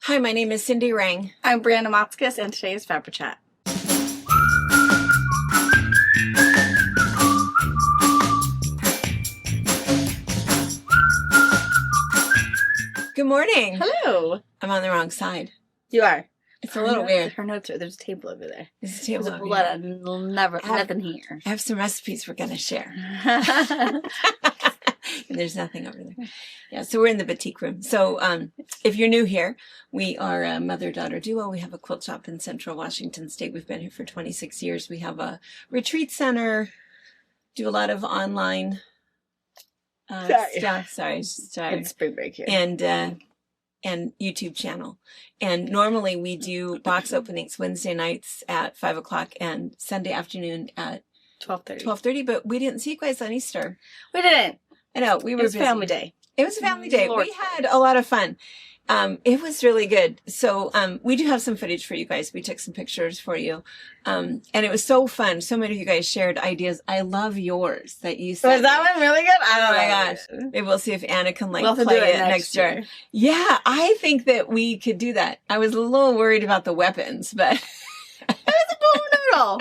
Hi, my name is Cindy Rang. I'm Brianna Motzkus, and today is FabriChat. Good morning. Hello. I'm on the wrong side. You are. It's a little weird. Her notes are, there's a table over there. There's a table There's a over blood here. nothing here. I have some recipes we're going to share. And there's nothing over there. Yeah, so we're in the boutique room. So if you're new here, we are a mother-daughter duo. We have a quilt shop in Central Washington State. We've been here for 26 years. We have a retreat center, do a lot of online stuff. Sorry. It's spring break here. And YouTube channel. And normally we do box openings Wednesday nights at 5 o'clock and Sunday afternoon at 12:30. But we didn't see you guys on Easter. We didn't. I know, we were busy. Family day. It was a family day. Lord. We had a lot of fun. It was really good. So we do have some footage for you guys. We took some pictures for you. And it was so fun. So many of you guys shared ideas. I love yours that you said. Was that one really good? Oh my gosh. Maybe we'll see if Anna can We'll play do it next year. Yeah, I think that we could do that. I was a little worried about the weapons, but It was a blue noodle.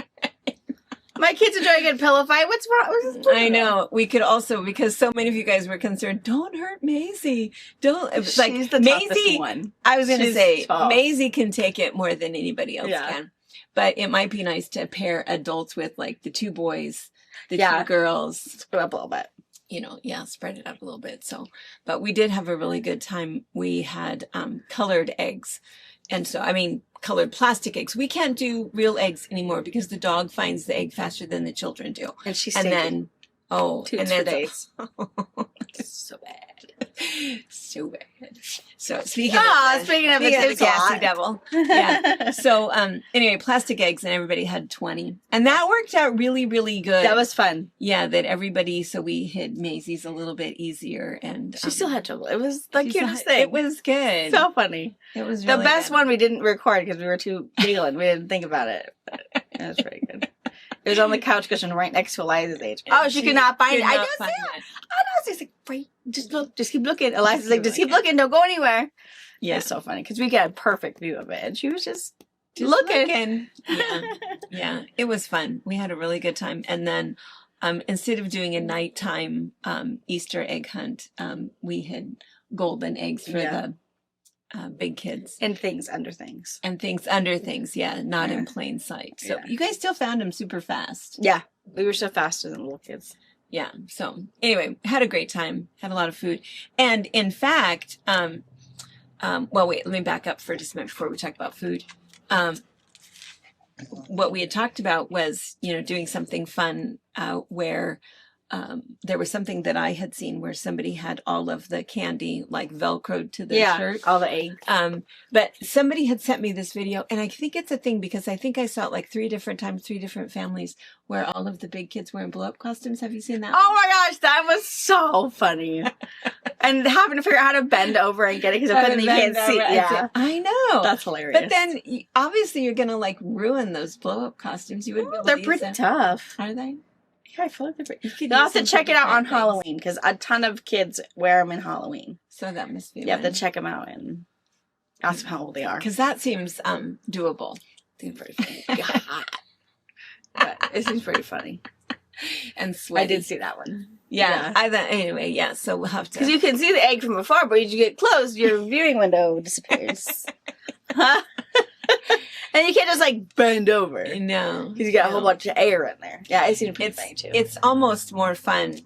My kids enjoy a good pillow fight. What's wrong? What's this I know. We could also, because so many of you guys were concerned, don't hurt Maisie. Don't. She's Like, the Maisie, toughest one. I was going to She's say, tough. Maisie can take it more than anybody else Yeah. can. But it might be nice to pair adults with, like, the two boys, the Yeah. two girls. Screw up a little bit. You know, yeah, spread it out a little bit. So, but we did have a really good time. We had colored eggs. And so, I mean, colored plastic eggs. We can't do real eggs anymore because the dog finds the egg faster than the children do. And she's And then, Toots for days. so bad. So bad. So speaking Speaking of the it's gassy hot. devil. Yeah. So anyway, plastic eggs, and everybody had 20. And that worked out really, really good. That was fun. Yeah, that everybody, so we hid Maisie's a little bit easier, and She still had trouble. It was the she cutest still- thing. It was good. so funny. It was The really best good. one we didn't record because we were too giggling. We didn't think about it. But it was pretty good. It was on the couch cushion right next to Eliza's age. And Oh, she could not find it. I not just find see it. it. I know. She's like, wait, just look, just keep looking. Eliza's like, just keep keep looking. Don't go anywhere. Yeah, It's so funny because we get a perfect view of it, and she was just just looking. Yeah, yeah, it was fun. We had a really good time, and then instead of doing a nighttime Easter egg hunt, we hid golden eggs for the big kids And things under things. and things under things. Yeah, not Yeah. in plain sight. So Yeah. you guys still found them super fast. Yeah, we were so faster than little kids. Yeah. So anyway, had a great time. Had a lot of food, and in fact, well, wait. Let me back up for just a minute before we talk about food. What we had talked about was, doing something fun where there was something that I had seen where somebody had all of the candy like Velcroed to their shirt. all the eggs. But somebody had sent me this video, and I think it's a thing because I think I saw it like 3 different times, 3 different families where all of the big kids were in blow-up costumes. Have you seen that? Oh my gosh, that was so funny. And having to figure out how to bend over and get it because then you can't see. Yeah, I know. that's hilarious. But then obviously you're gonna like ruin those blow-up costumes. You wouldn't be able they're to use pretty them. tough. Are they? Yeah, I feel like they're pretty. You could You'll have use to them check for it out on different things. Halloween because a ton of kids wear them in Halloween. So that must be. You have to check them out and ask them how old they are. Because that seems doable. Seems pretty funny. God. But it seems pretty funny. And sweaty. I did see that one. Yeah. I thought anyway. Yeah. So we'll have to. Because you can see the egg from afar, but as you get close, your viewing window disappears. Huh? And you can't just like bend over. No. Because you got a whole bunch of air in there. Yeah, it seemed pretty funny too. It's almost more fun,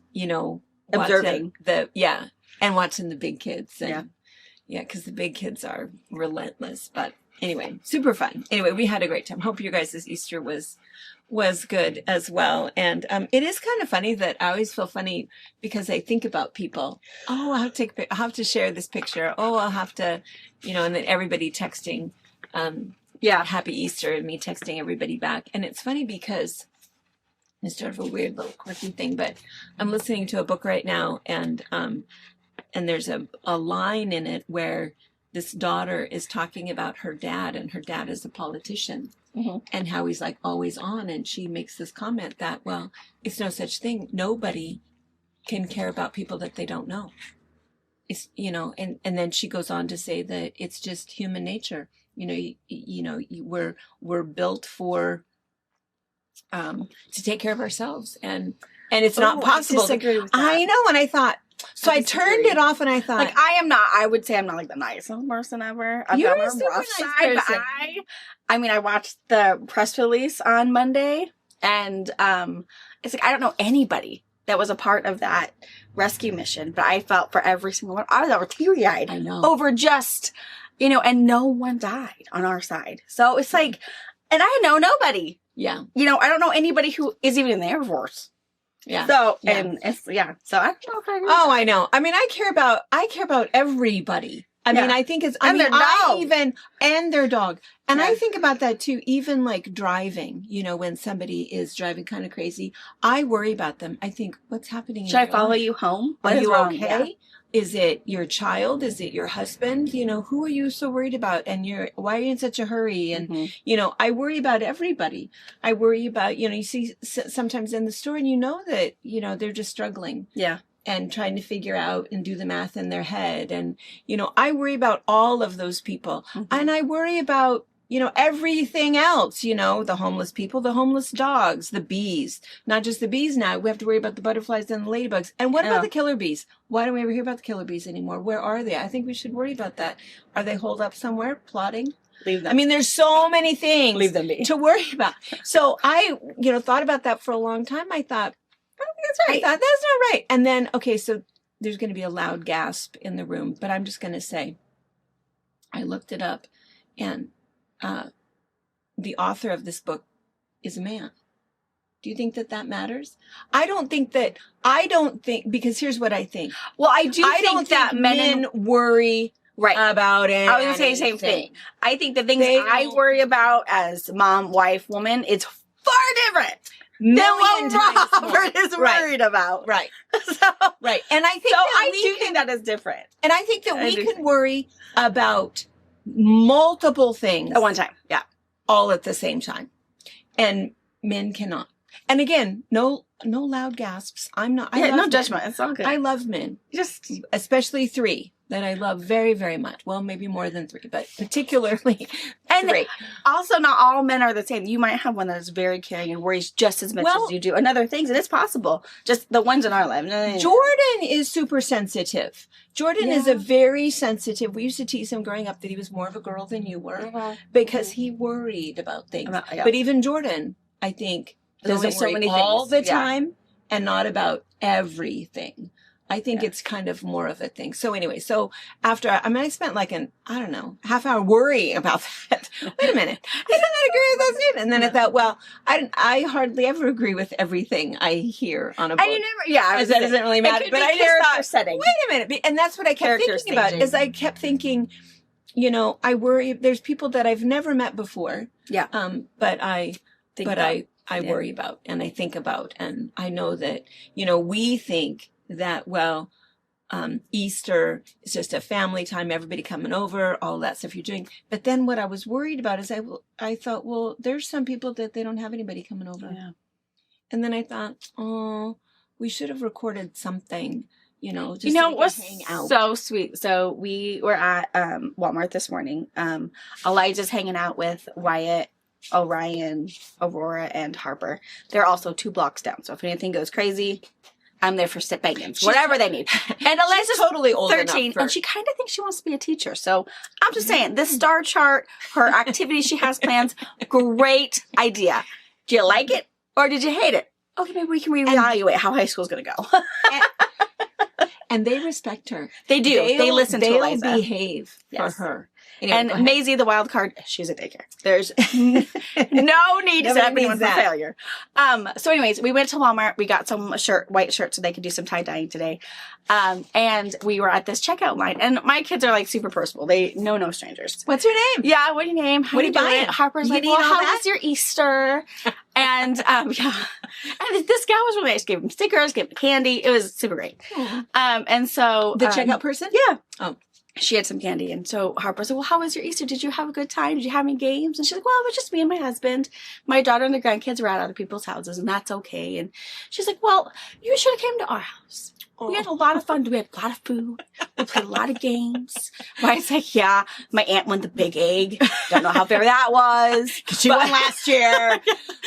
Observing. And watching the big kids. And, Yeah. because the big kids are relentless. But anyway, super fun. Anyway, we had a great time. Hope your guys' Easter was good as well. And it is kind of funny that I always feel funny because I think about people. Oh, I'll have to share this picture. Oh, I'll have to, and then everybody texting. Happy Easter, and me texting everybody back. And it's funny because it's sort of a weird little quirky thing, but I'm listening to a book right now, and there's a line in it where this daughter is talking about her dad, and her dad is a politician, and how he's like always on, and she makes this comment that, well, it's no such thing. Nobody can care about people that they don't know. it's, and then she goes on to say that it's just human nature. We're built for, to take care of ourselves, and it's not possible. I disagree with that. I know. And I thought, so I turned it off, and I thought, like, I would say I'm not like the nicest person ever. I've You're got a a super rough nice side, but person. I watched the press release on Monday, and it's like I don't know anybody that was a part of that rescue mission, but I felt for every single one. I was over teary-eyed. I know. Over just, and no one died on our side. So it's like, and I know nobody. Yeah. I don't know anybody who is even in the Air Force. Yeah. So, Yeah. and it's, so I don't know if I agree. Oh, I know. I mean, I care about everybody. I mean, I think it's, And their dog. And their dog. And Yeah. I think about that too, even like driving, when somebody is driving kind of crazy, I worry about them. I think, what's happening? Should I follow you home? Are What is you wrong? okay? Yeah. Is it your child? Is it your husband? Who are you so worried about? And why are you in such a hurry? And, Mhm. I worry about everybody. I worry about, you see sometimes in the store and that, they're just struggling. Yeah. And trying to figure out and do the math in their head. And, I worry about all of those people. Mhm. And I worry about, everything else, the homeless people, the homeless dogs, the bees, not just the bees now. We have to worry about the butterflies and the ladybugs. And what about the killer bees? Why don't we ever hear about the killer bees anymore? Where are they? I think we should worry about that. Are they holed up somewhere plotting? Leave them. I mean, there's so many things Leave them be. to worry about. So I, thought about that for a long time. I thought, That's right. I thought, that's not right. And then, okay, so there's going to be a loud gasp in the room, but I'm just going to say, I looked it up, and the author of this book is a man. Do you think that matters? I don't think, because here's what I think. Well, I do I think don't that think men worry about it. I was going to say the same thing. I think the things They I don't- worry about as mom, wife, woman, it's far different than Million what times more. Robert is Right. worried about. Right, So, right. And I think I we do can- think that is different And I think that I we do can think- worry about multiple things at one time. Yeah. all at the same time. And men cannot. And again, no loud gasps. I No love men. judgment. It's all good. I love men, Just especially 3 that I love very, very much. Well, maybe more than 3, but particularly And 3. also, not all men are the same. You might have one that is very caring and worries just as much Well- as you do. And other things, it is possible. Just the ones in our life. Jordan is super sensitive. Jordan is Yeah. a very sensitive. We used to tease him growing up that he was more of a girl than you were Mhm. because he worried about things. Yeah. But even Jordan, I think, There's doesn't only so worry many all things. the Yeah. time and not about everything. I think Yeah. it's kind of more of a thing. So anyway, after, I spent like half hour worrying about that. Wait a minute. I don't agree with this. And then I thought, well, I hardly ever agree with everything I hear on a book. And you never, yeah. I was That gonna doesn't really matter. It could But be I just character thought, setting. wait a minute. And that's what I kept Character thinking about, staging. is I kept thinking, I worry, there's people that I've never met before. Yeah. But I Yeah. worry about, and I think about, and I know that, we think that, well, Easter is just a family time, everybody coming over, all that stuff you're doing. But then what I was worried about is I thought, well, there's some people that they don't have anybody coming over. Yeah. And then I thought, oh, we should have recorded something, just It so we was could hang out. so sweet. So we were at Walmart this morning. Elijah's hanging out with Wyatt, Orion, Aurora, and Harper. They're also 2 blocks down. So if anything goes crazy, I'm there for sit bangings, whatever they need. And Elijah's She's totally old 13, enough for, and she kind of thinks she wants to be a teacher. So I'm just saying, this star chart, her activities she has plans, great idea. Do you like it or did you hate it? Okay, maybe we can reevaluate how high school's going to go. and they respect her. They do. They listen to they'll Eliza. behave Yes. for her. Anyway, go And ahead. Maisie, the wild card, she's a daycare. There's no need to set up Nobody anyone needs for that. failure. So anyways, we went to Walmart. We got some white shirts so they could do some tie-dyeing today. And we were at this checkout line. And my kids are like super personable. They know no strangers. What's your name? Yeah, what are your name? How What are you you buying? doing? Harper's You like, need well, all how that? was your Easter? And yeah. And this gal was really nice. Gave him stickers, gave him candy. It was super great. And so The checkout person? yeah. Oh. she had some candy. And so Harper said, well, how was your Easter? Did you have a good time? Did you have any games? And she's like, well, it was just me and my husband. My daughter and the grandkids were at other people's houses, and that's okay. And she's like, well, you should have came to our house. We had a lot of fun. We had a lot of food. We played a lot of games. Ryan's like, yeah, my aunt won the big egg. Don't know how fair that was. She won last year.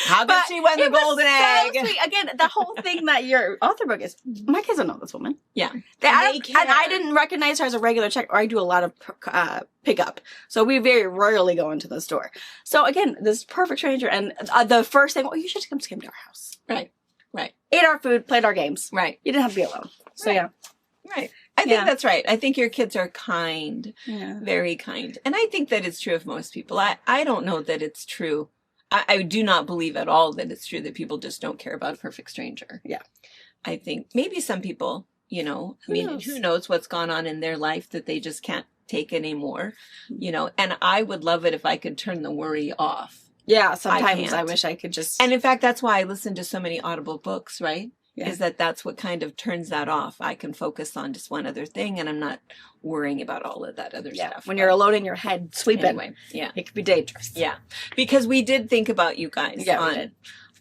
How could she win the golden egg? Sweet. Again, the whole thing that your author book is, my kids don't know this woman. Yeah. And I didn't recognize her as a regular check, or I do a lot of pickup. So we very rarely go into the store. So again, this perfect stranger. And the first thing, you should come to our house. Right. Right. Ate our food, played our games. Right. You didn't have to be alone. So yeah. Right. I think that's right. I think your kids are kind, very kind. And I think that it's true of most people. I don't know that it's true. I do not believe at all that it's true that people just don't care about a perfect stranger. Yeah. I think maybe some people, who knows what's gone on in their life that they just can't take anymore, and I would love it if I could turn the worry off. Yeah, sometimes I wish I could just... And in fact, that's why I listen to so many Audible books, right? Yeah. Is that's what kind of turns that off. I can focus on just one other thing, and I'm not worrying about all of that other stuff. When you're alone in your head sweeping, anyway, it could be dangerous. Yeah, because we did think about you guys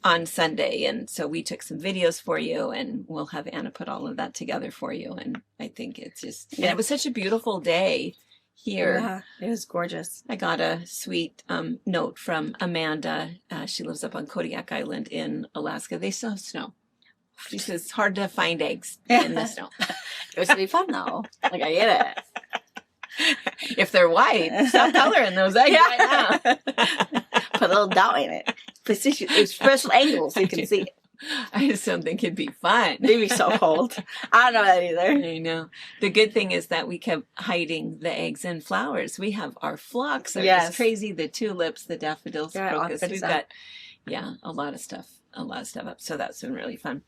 on Sunday, and so we took some videos for you, and we'll have Anna put all of that together for you. And I think it's just... And it was such a beautiful day here. Yeah, it was gorgeous. I got a sweet note from Amanda. She lives up on Kodiak Island in Alaska. They still have snow. She says it's hard to find eggs in the snow. It was to be fun though. Like, I get it. If they're white, stop coloring those eggs right now. Put a little dot in it. It's special angles so you can see it. I just don't think it'd be fun. It'd be so cold. I don't know that either. I know. The good thing is that we kept hiding the eggs in flowers. We have our phlox. They're just crazy. The tulips, the daffodils, crocus. We've got, a lot of stuff. Up. So that's been really fun.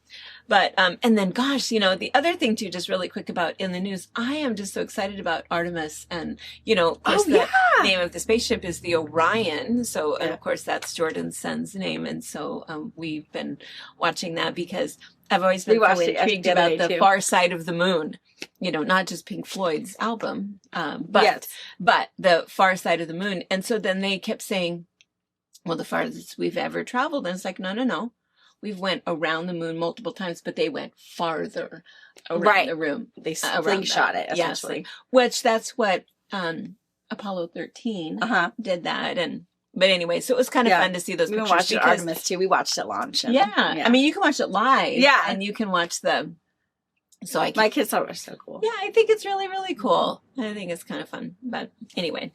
But, and then gosh, the other thing too, just really quick about in the news, I am just so excited about Artemis, and, of course the name of the spaceship is the Orion. So, and of course that's Jordan's son's name. And so, we've been watching that because I've always been really intrigued about the far side of the moon, not just Pink Floyd's album, but the far side of the moon. And so then they kept saying, well, the farthest we've ever traveled. And it's like, no. We've went around the moon multiple times, but they went farther around the room. They slingshot it, essentially. Which that's what Apollo 13 did that. But anyway, so it was kind of fun to see those pictures. We watched Artemis too. We watched it launch. I mean, you can watch it live. Yeah. And you can watch my kids thought it was so cool. Yeah, I think it's really, really cool. I think it's kind of fun. But anyway,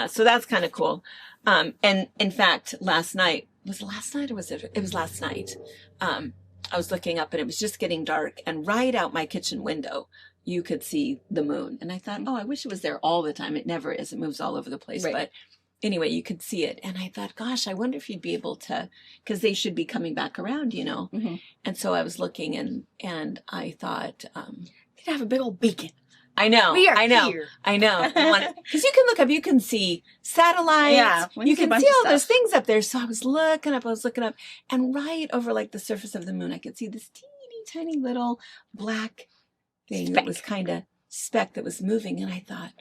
so that's kind of cool. And in fact, last night, was it last night or was it? It was last night. I was looking up and it was just getting dark, and right out my kitchen window, you could see the moon. And I thought, I wish it was there all the time. It never is. It moves all over the place. Right. But anyway, you could see it. And I thought, gosh, I wonder if you'd be able to, because they should be coming back around, Mm-hmm. And so I was looking and I thought, you could have a big old beacon. I know. Here. I know. Because you can look up, you can see satellites. Yeah. You can see all those things up there. So I was looking up, and right over like the surface of the moon, I could see this teeny tiny little black thing that was kind of speck that was moving. And I thought,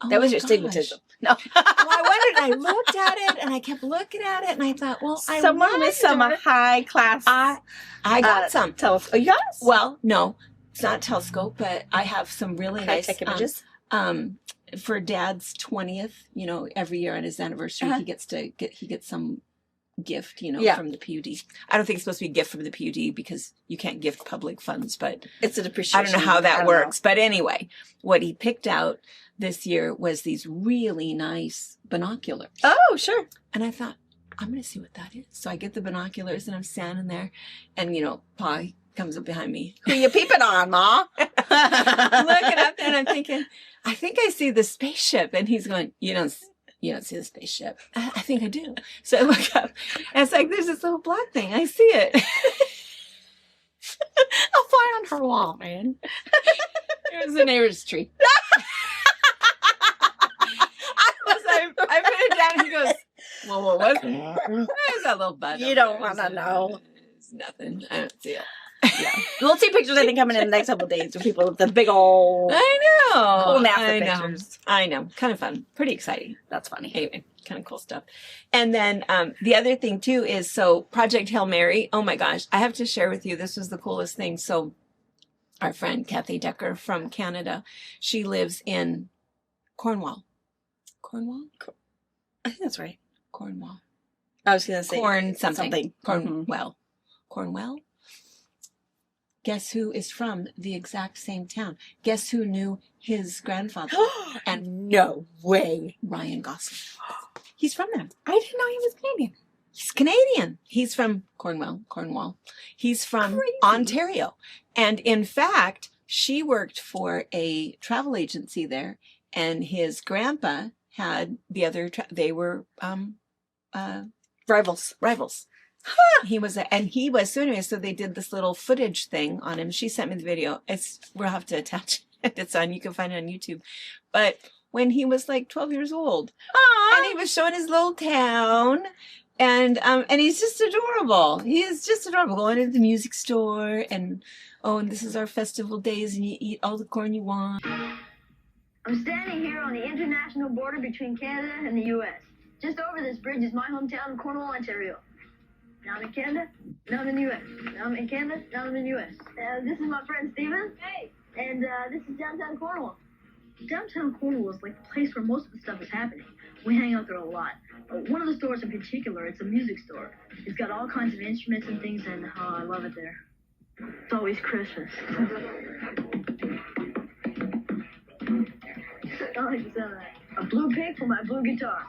that was your stigmatism. No. I looked at it and I kept looking at it and I thought, well, someone with some high class. I got some. Telescope. You got us? Well, no. It's not a telescope, but I have some really nice images. For Dad's 20th, every year on his anniversary, he gets some gift, from the PUD. I don't think it's supposed to be a gift from the PUD because you can't gift public funds, but it's an appreciation. I don't know how that works. But anyway, what he picked out this year was these really nice binoculars. Oh, sure. And I thought, I'm going to see what that is. So I get the binoculars and I'm standing there and, Pa comes up behind me. Who you peeping on, Ma? Looking up there and I'm thinking, I think I see the spaceship. And he's going, you don't see the spaceship. I think I do. So I look up and it's like, there's this little black thing. I see it. I'll fly on her wall, man. It was the neighbor's tree. I put it down and he goes, well, what was it? There's that little bud. You don't want to know. It's nothing. I don't see it. Yeah. We'll see pictures, I think, coming in the next couple of days of people with the big old I know. cool NASA I know. pictures. I know. Kind of fun. Pretty exciting. That's funny. Anyway, kind of cool stuff. And then the other thing too is, so Project Hail Mary. Oh my gosh, I have to share with you. This was the coolest thing. So our friend Kathy Decker from Canada, she lives in Cornwall. Cornwall? I think that's right. Cornwall. I was going to say Something. Mm-hmm. Cornwell. Guess who is from the exact same town? Guess who knew his grandfather? And no way. Ryan Gosling. He's from there. I didn't know he was Canadian. He's Canadian. He's from Cornwall. He's from Crazy. Ontario. And in fact, she worked for a travel agency there, and his grandpa had the other, they were Rivals. He was, so anyway, so they did this little footage thing on him. She sent me the video. We'll have to attach it. You can find it on YouTube. But when he was like 12 years old, and he was showing his little town, and he's just adorable. He is just adorable. Going into the music store, and this is our festival days, and you eat all the corn you want. I'm standing here on the international border between Canada and the U.S. Just over this bridge is my hometown of Cornwall, Ontario. Now I'm in Canada, now I'm in the U.S. Now I'm in Canada, now I'm in the U.S. This is my friend Steven. Hey. And this is downtown Cornwall. Downtown Cornwall is like the place where most of the stuff is happening. We hang out there a lot. One of the stores in particular, it's a music store. It's got all kinds of instruments and things, and I love it there. It's always Christmas. I like the sound of that. A blue pig for my blue guitar.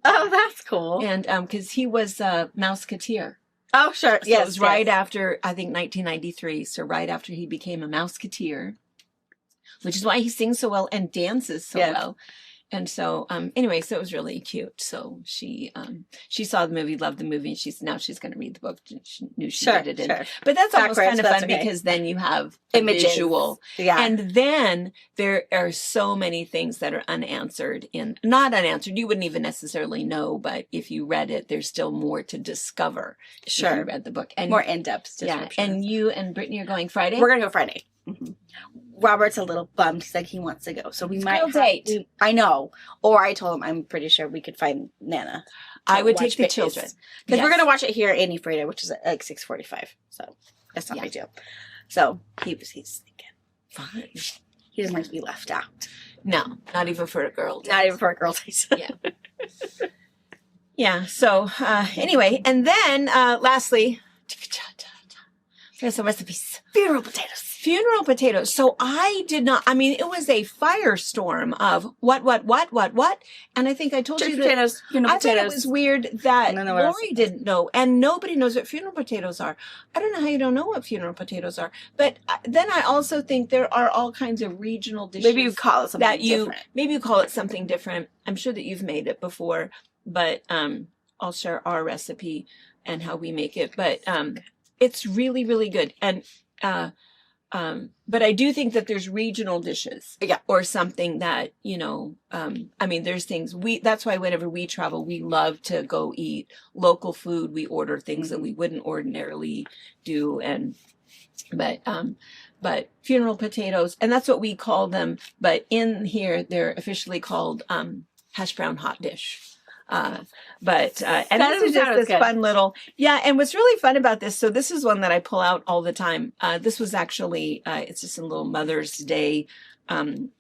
Oh, that's cool. And because he was a Mouseketeer. Oh, sure. So it was right after, I think, 1993. So right after he became a Mouseketeer, which is why he sings so well and dances so well. And so, anyway, so it was really cute. So she saw the movie, loved the movie, and she's going to read the book. She knew she needed it. Sure. But that's almost kind of fun because then you have images, visual. Yeah. And then there are so many things that are not unanswered. You wouldn't even necessarily know, but if you read it, there's still more to discover. Sure. If you read the book. And more in-depth descriptions. Yeah. And you and Brittany are going Friday? We're going to go Friday. Mm-hmm. Robert's a little bummed. He's like, he wants to go. So we might date. I know. Or I told him I'm pretty sure we could find Nana. I would take the children. Because we're going to watch it here any Friday, which is at like 6:45. So that's not a big deal. So he's thinking, fine. He doesn't like to be left out. No, not even for a girl. Not even for a girl date. Yeah. Yeah. So anyway, and then lastly, here's some recipes. Funeral potatoes. So it was a firestorm of what? And I think I told you that I thought it was weird that Lori didn't know, and nobody knows what funeral potatoes are. I don't know how you don't know what funeral potatoes are. But then I also think there are all kinds of regional dishes. Maybe you call it something different. Maybe you call it something different. I'm sure that you've made it before, but I'll share our recipe and how we make it. But it's really, really good. And but I do think that there's regional dishes, or something that, there's things that's why whenever we travel, we love to go eat local food. We order things that we wouldn't ordinarily do. But funeral potatoes, and that's what we call them. But in here, they're officially called, hash brown hot dish. And this is just this fun little, and what's really fun about this, so this is one that I pull out all the time. This was actually, it's just a little Mother's Day,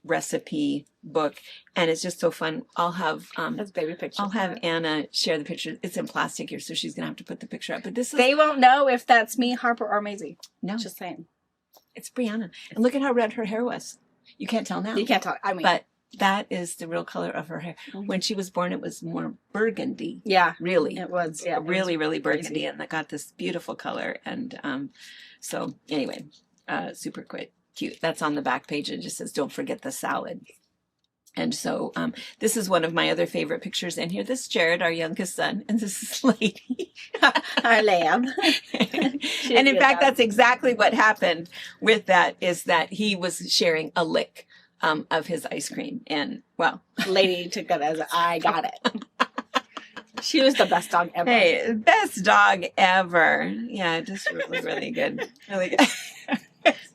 recipe book, and it's just so fun. I'll have, that's baby pictures. I'll have Anna share the picture. It's in plastic here, so she's going to have to put the picture up, but they won't know if that's me, Harper, or Maisie. No. Just saying. It's Brianna. And look at how red her hair was. You can't tell now. You can't tell. But that is the real color of her hair. Mm-hmm. When she was born, it was more burgundy. Yeah. Really. It was. Yeah. Really, really burgundy. And it got this beautiful color. And so anyway, super cute. That's on the back page. It just says, don't forget the salad. And so this is one of my other favorite pictures in here. This is Jared, our youngest son. And this is Lady. Our lamb. And in fact, that's exactly what happened with that, is that he was sharing a lick of his ice cream. And, well. Lady took that as I got it. She was the best dog ever. Hey, best dog ever. Yeah, just really, really good. Really good.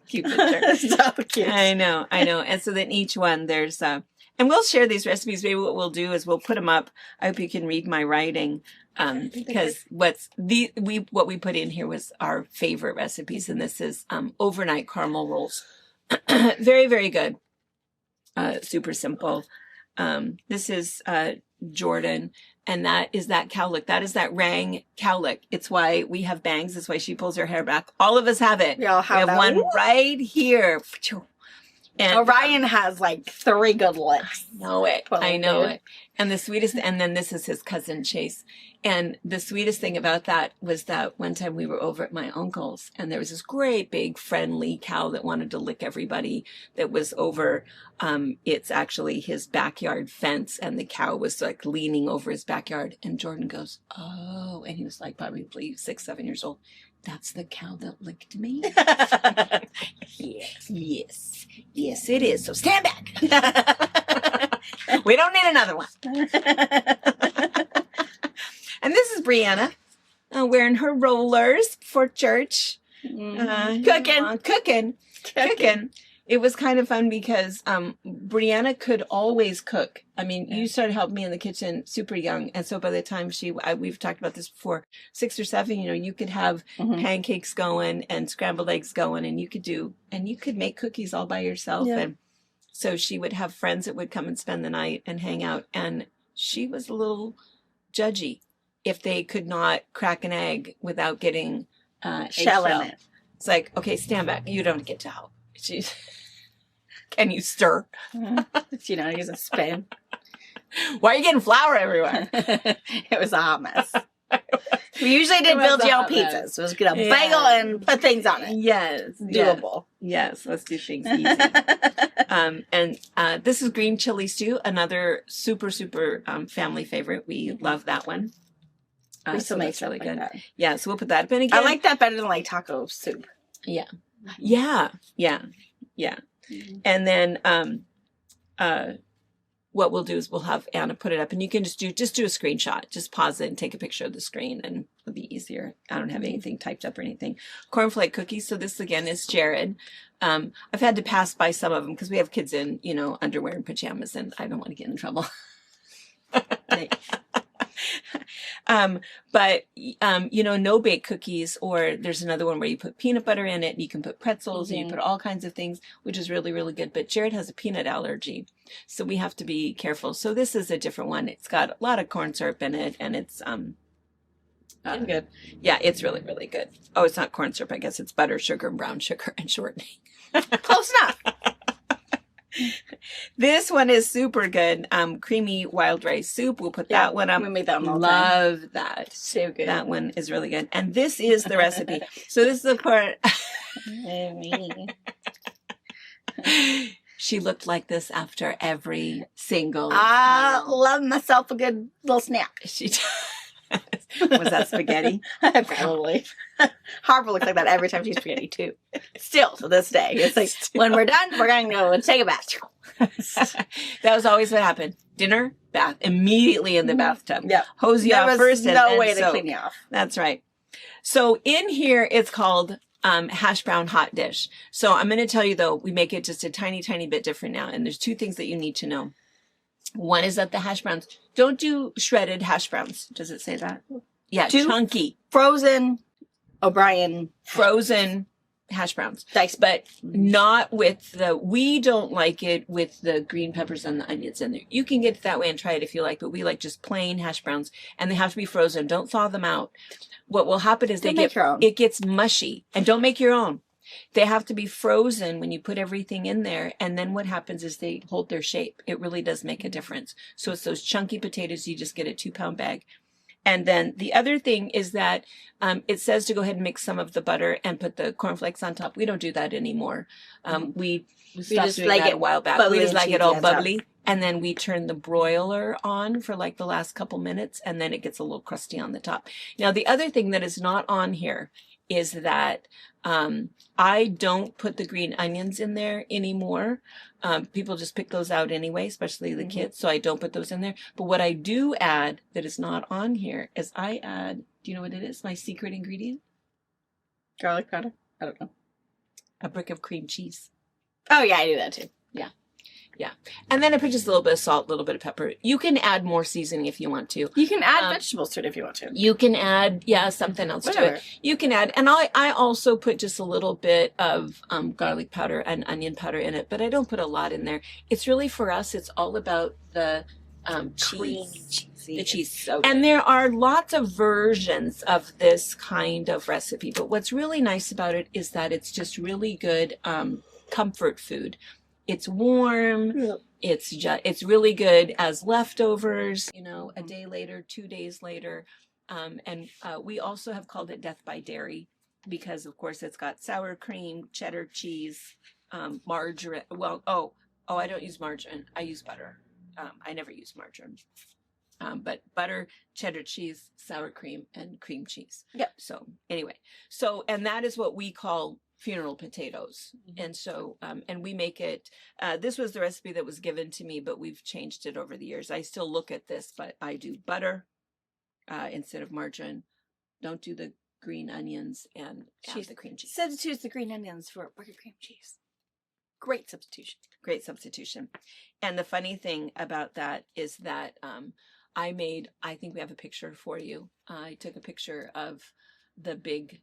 Cute picture. So cute. I know. And so then each one there's and we'll share these recipes. Maybe what we'll do is we'll put them up. I hope you can read my writing. Because what we put in here was our favorite recipes, and this is overnight caramel rolls. Very, very good. Super simple. This is Jordan, and that is that cowlick. That is that Rang cowlick. It's why we have bangs. That's why she pulls her hair back. All of us have it. We all have that. one right here. And Orion has like 3 good licks. I know it. And the sweetest, and then this is his cousin Chase. And the sweetest thing about that was that one time we were over at my uncle's, and there was this great big friendly cow that wanted to lick everybody that was over. It's actually his backyard fence, and the cow was like leaning over his backyard. And Jordan goes, "Oh," and he was like probably 6, 7 years old. "That's the cow that licked me." Yes, it is. So stand back. We don't need another one. And this is Brianna wearing her rollers for church. Cooking. It was kind of fun because Brianna could always cook. I mean, you started helping me in the kitchen super young. And so by the time we've talked about this before, 6 or 7, you could have pancakes going and scrambled eggs going, and you could make cookies all by yourself. Yeah. And so she would have friends that would come and spend the night and hang out. And she was a little judgy if they could not crack an egg without getting shell in it. It's like, okay, stand back. You don't get to help. Can you stir? Use a spoon. Why are you getting flour everywhere? It was a hot mess. We usually did build your own pizzas. So it was get a bagel and put things on it. Yes. Doable. Yes. Let's do things easy. And this is green chili stew, another super, super family favorite. We love that one. We still make really good. Like that. Yeah, so we'll put that up in again. I like that better than like taco soup. Yeah. And then what we'll do is we'll have Anna put it up, and you can just do a screenshot. Just pause it and take a picture of the screen, and it'll be easier. I don't have anything typed up or anything. Cornflake cookies. So this again is Jared. I've had to pass by some of them because we have kids in, underwear and pajamas, and I don't want to get in trouble. But no bake cookies, or there's another one where you put peanut butter in it, and you can put pretzels, and you put all kinds of things, which is really, really good. But Jared has a peanut allergy, so we have to be careful. So this is a different one. It's got a lot of corn syrup in it, and it's good. Yeah, it's really, really good. Oh, it's not corn syrup. I guess it's butter, sugar, and brown sugar, and shortening. Close enough. This one is super good. Creamy wild rice soup. We'll put that one up. We made that one all Love time. that. So good. That one is really good. And this is the recipe. So this is the part. She looked like this after every single I love myself a good little snack. She was that spaghetti? Probably. Harper looks like that every time she's spaghetti too. Still to this day. It's like, when we're done, we're going to go and take a bath. That was always what happened. Dinner, bath, immediately in the bathtub. Yeah. Hose you off first. There was no way to clean you off. That's right. So in here, it's called hash brown hot dish. So I'm going to tell you though, we make it just a tiny, tiny bit different now. And there's 2 things that you need to know. One is that the hash browns, don't do shredded hash browns. Does it say that? Yeah, chunky. Frozen O'Brien. Frozen hash browns. Diced. But not with we don't like it with the green peppers and the onions in there. You can get it that way and try it if you like, but we like just plain hash browns, and they have to be frozen. Don't thaw them out. What will happen is it gets mushy, and don't make your own. They have to be frozen when you put everything in there. And then what happens is they hold their shape. It really does make a difference. So it's those chunky potatoes. You just get a 2-pound bag. And then the other thing is that it says to go ahead and mix some of the butter and put the cornflakes on top. We don't do that anymore. We stopped doing that a while back. We just like it all bubbly. And then we turn the broiler on for like the last couple minutes, and then it gets a little crusty on the top. Now, the other thing that is not on here is that I don't put the green onions in there anymore. People just pick those out anyway, especially the kids. So I don't put those in there. But what I do add that is not on here is I add, do you know what it is? My secret ingredient? Garlic powder? I don't know. A brick of cream cheese. Oh, yeah, I do that too. Yeah. And then I put just a little bit of salt, a little bit of pepper. You can add more seasoning if you want to. You can add vegetables to it if you want to. You can add, something else to Whatever. it. You can add, and I also put just a little bit of garlic powder and onion powder in it, but I don't put a lot in there. It's really, for us, it's all about the Creamy, cheese. cheesy. The cheese. It's so good. And there are lots of versions of this kind of recipe, but what's really nice about it is that it's just really good comfort food. It's warm. Yeah. It's really good as leftovers, a day later, 2 days later. And we also have called it Death by Dairy because, of course, it's got sour cream, cheddar cheese, margarine. Well, I don't use margarine. I use butter. I never use margarine. But butter, cheddar cheese, sour cream, and cream cheese. Yep. So anyway, and that is what we call funeral potatoes. And so, and we make it, this was the recipe that was given to me, but we've changed it over the years. I still look at this, but I do butter instead of margarine. Don't do the green onions and add the cream cheese. Substitutes the green onions for butter cream cheese. Great substitution. Great substitution. And the funny thing about that is that I think we have a picture for you. I took a picture of the big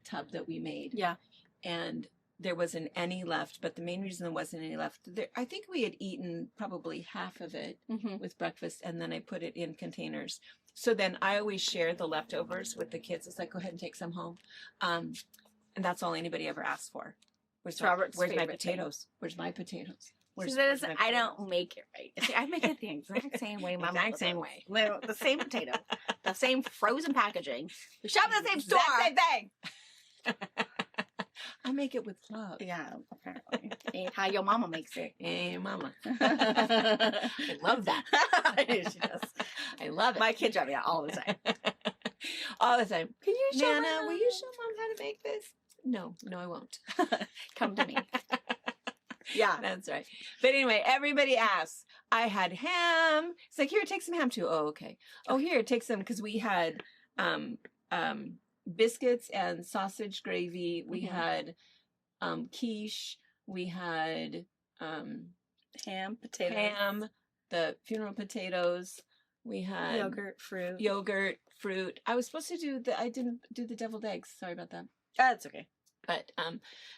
tub that we made. Yeah. And there wasn't any left, but the main reason there wasn't any left, I think we had eaten probably half of it with breakfast, and then I put it in containers. So then I always share the leftovers with the kids. It's like, go ahead and take some home. And that's all anybody ever asked for. Where's my potatoes? Where's my potatoes? I don't make it right. See, I make it the exact same way. My Exact same way. The same potato, the same frozen packaging. We shop at the same store. Same thing. I make it with love. Yeah, apparently. Ain't how your mama makes it. Hey, mama. I love that. She does. I love it. My kids drive me out all the time. All the time. Can you show Nana, will you show mom how to make this? No, I won't. Come to me. Yeah. That's right. But anyway, everybody asks. I had ham. It's like, here, take some ham too. Oh, okay. Oh, here, take some, because we had biscuits and sausage gravy. We had quiche. We had Ham, potatoes. ham, the funeral potatoes. We had yogurt, fruit. I was supposed to I didn't do the deviled eggs. Sorry about that. That's okay. But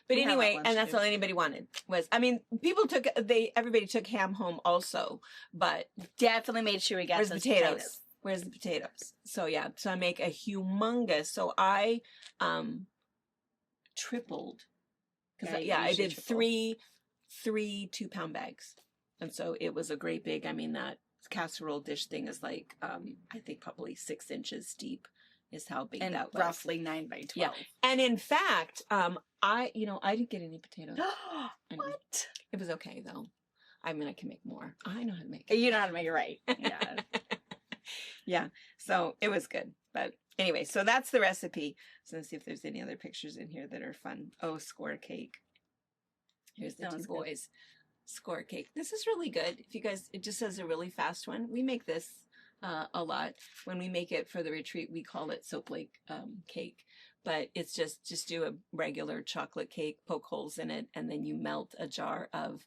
We had anyway, that lunch and that's too. all anybody wanted was, everybody took ham home also, but Definitely made sure we got where's the those potatoes? Where's the potatoes? So yeah, so I make a humongous, so I tripled, because I did three 2-pound bags. And so it was a great big, that casserole dish thing is like, I think probably 6 inches deep is how big And that was. roughly 9 by 12. Yeah. And in fact, I didn't get any potatoes. What? It was okay though. I can make more. I know how to make it. You know how to make it right. Yeah. Yeah. So it was good. But anyway, so that's the recipe. So let's see if there's any other pictures in here that are fun. Oh, score cake. Here's the two boys. Score cake. This is really good. If you guys, it just says a really fast one. We make this a lot. When we make it for the retreat, we call it soap lake cake. But it's just do a regular chocolate cake, poke holes in it, and then you melt a jar of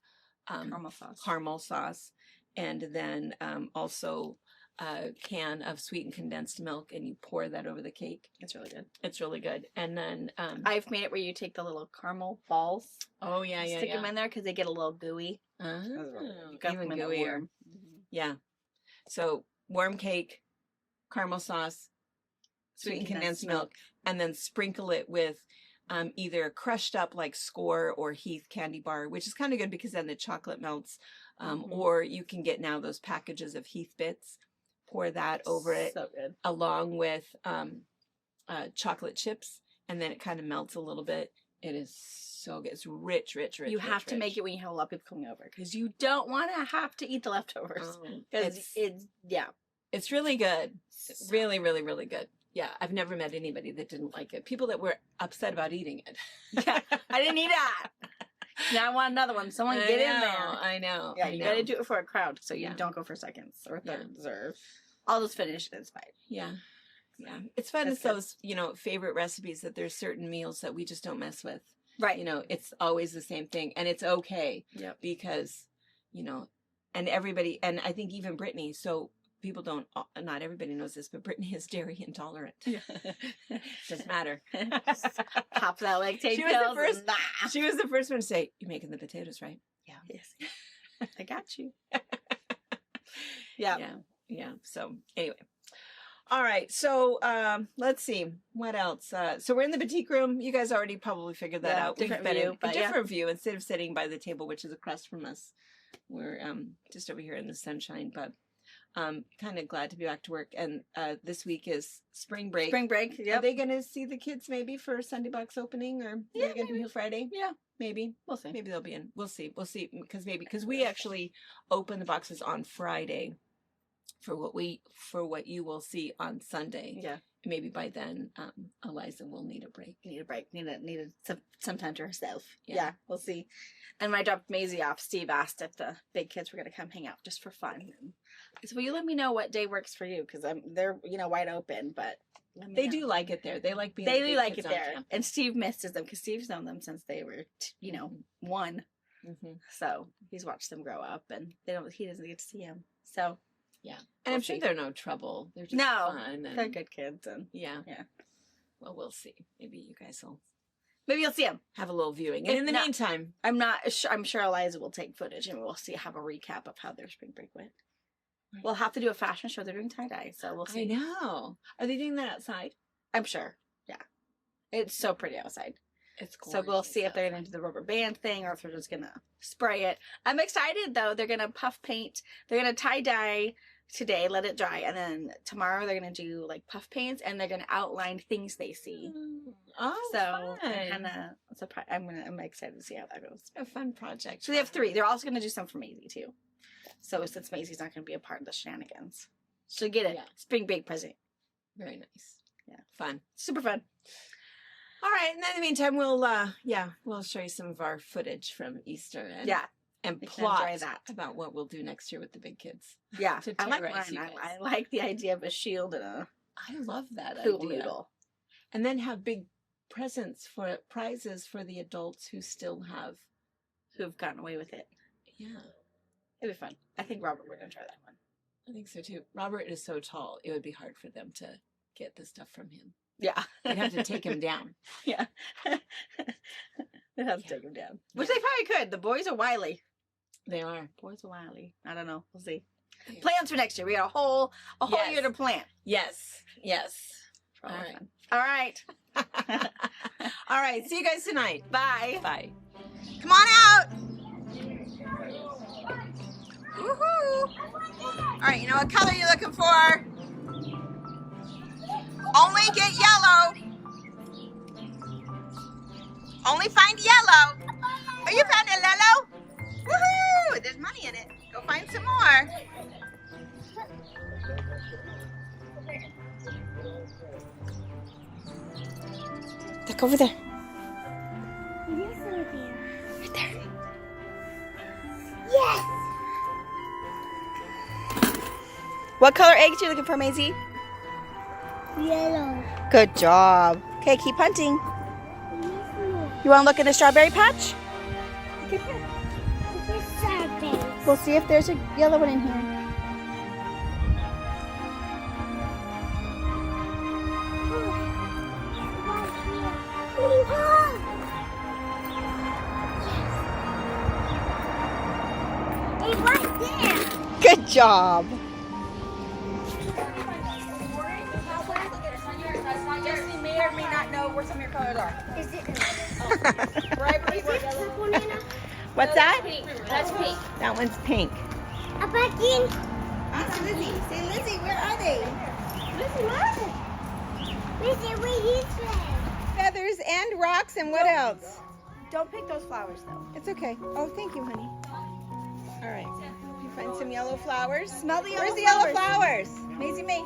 caramel sauce, and then also a can of sweetened condensed milk, and you pour that over the cake. It's really good. It's really good. And then I've made it where you take the little caramel balls. Oh yeah, Stick them in there because they get a little gooey. Even gooier. Yeah. So warm cake, caramel sauce, sweetened condensed milk, and then sprinkle it with either crushed up like Score or Heath candy bar, which is kind of good because then the chocolate melts. Or you can get now those packages of Heath bits. Pour that over it, so good. Along with chocolate chips, and then it kind of melts a little bit. It is so good. It's rich. You have to make it when you have a lot of people coming over because you don't want to have to eat the leftovers. Because it's really good. It's really, really, really good. Yeah, I've never met anybody that didn't like it. People that were upset about eating it. Yeah, I didn't eat that. Now I want another one. Someone get in there. I know. Yeah, you got to do it for a crowd so you Yeah. don't go for seconds or thirds Yeah. or. I'll just finish it. It's fine. Yeah. Yeah. It's fun. That's It's good. those, favorite recipes that there's certain meals that we just don't mess with. Right. It's always the same thing. And it's okay Yep. because, and everybody, and I think even Brittany, so people don't, not everybody knows this, but Brittany is dairy intolerant. Doesn't matter. Pop that lactate She was the pills. first- and nah. She was the first one to say, "You're making the potatoes, right?" Yeah. Yes. I got you. Yeah. Yeah. So anyway. All right. So let's see. What else? So we're in the boutique room. You guys already probably figured that Yeah, out. different We've been view, in a but yeah. different view instead of sitting by the table, which is across from us. We're just over here in the sunshine, but kind of glad to be back to work. And this week is spring break. Spring break. Are Yep. they going to see the kids maybe for Sunday box opening, or Yeah, are they going to be here Friday? Yeah. Maybe. We'll see. Maybe they'll be in. We'll see. We'll see. Because we actually open the boxes on Friday for what you will see on Sunday. Yeah. Maybe by then, Eliza will need a break. Need a break. Needed some time to herself. Yeah. Yeah. We'll see. And when I dropped Maisie off, Steve asked if the big kids were going to come hang out just for fun. And I said, "Will you let me know what day works for you? Because they're wide open, but let me They know." do like it there. They like being. They the do big like kids it on there. campus. And Steve misses them because Steve's known them since they were, one. Mhm. So he's watched them grow up, and he doesn't get to see them. So Yeah, and We'll I'm sure see. they're no trouble. They're just No, fun. And, they're good kids, and Yeah. Yeah. Well, we'll see. Maybe you guys will maybe you'll see them. have a little viewing. And in the No. meantime, I'm sure Eliza will take footage, and we'll have a recap of how their spring break went. Right. We'll have to do a fashion show. They're doing tie dye, so we'll I see. know. Are they doing that outside? I'm sure. Yeah, it's so pretty outside. It's So we'll see if they're going to do the rubber band thing or if they're just going to spray it. I'm excited though. They're going to puff paint. They're going to tie dye today, let it dry, and then tomorrow they're going to do like puff paints, and they're going to outline things they see. Oh, So fun. I'm excited to see how that goes. A fun project. So they have 3. They're also going to do some for Maisie too. So since Maisie's not going to be a part of the shenanigans, she'll get a Yeah. spring break present. Very nice. Yeah. Fun. Super fun. All right. And in the meantime, we'll show you some of our footage from Easter and Yeah, and we can plot enjoy that. about what we'll do next year with the big kids. Yeah. To I like terrorize mine. you I guys. like the idea of a shield and a I love that pool idea. noodle. And then have big prizes for the adults who still have. Who've gotten away with it. Yeah, It'd be fun. I think Robert would enjoy that one. I think so too. Robert is so tall; it would be hard for them to get the stuff from him. Yeah. They'd have to take him down. Yeah. They'd have to Yeah. take him down. Which Yeah. they probably could. The boys are wily. They are. Boys are wily. I don't know. We'll see. Yeah. Plans for next year. We got a whole Yes. year to plan. Yes. Yes. For All all right. fun. All right. All right. See you guys tonight. Bye. Bye. Come on out. Woohoo. All right. You know what color you're looking for? Only get yellow. Only find yellow. Oh, you found a yellow? Woohoo! There's money in it. Go find some more. Look over there. Right there. Yes! What color eggs are you looking for, Maisie? Yellow. Good job. Okay, keep hunting. You want to look in the strawberry patch? Look in here. We'll see if there's a yellow one in here. Hey, right there. Good job. Jesse may or may not know where some of your colors are. Is it? Bribery or Is it yellow. purple, Nana? What's that? That's pink. That one's pink. A bucket. Ask Lizzie. Say, Lizzie, where are they? Lizzie, what? Lizzie, where is it? Feathers and rocks and what else? Don't pick those flowers though. It's okay. Oh, thank you, honey. All right. You find some yellow flowers. Smell the yellow flowers. Where's the yellow flowers? Maisie May.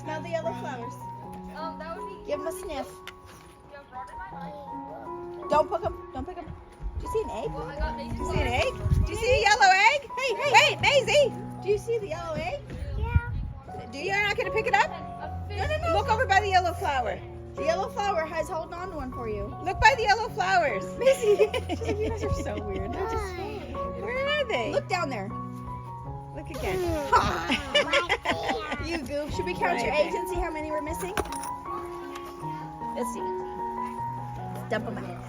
Smell the yellow flowers. That would be Give him a sniff. Yeah, brought in my eye. Don't poke him. Don't poke him. Do you see an egg? Well, I got Maisie's Do you see an egg? Do you see a yellow egg? Hey, wait, Maisie. Do you see the yellow egg? Yeah. Do you not going to pick it up? No. Look over by the yellow flower. The yellow flower is holding on to one for you. Look by the yellow flowers. Maisie. You guys are so weird. They're just, where are they? Look down there. Look again. You goof. Should we count your eggs and see how many we're missing? Let's see. Dump them out.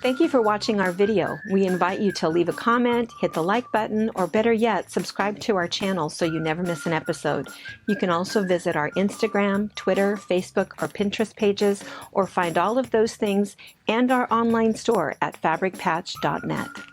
Thank you for watching our video. We invite you to leave a comment, hit the like button, or better yet, subscribe to our channel so you never miss an episode. You can also visit our Instagram, Twitter, Facebook, or Pinterest pages, or find all of those things and our online store at FabricPatch.net.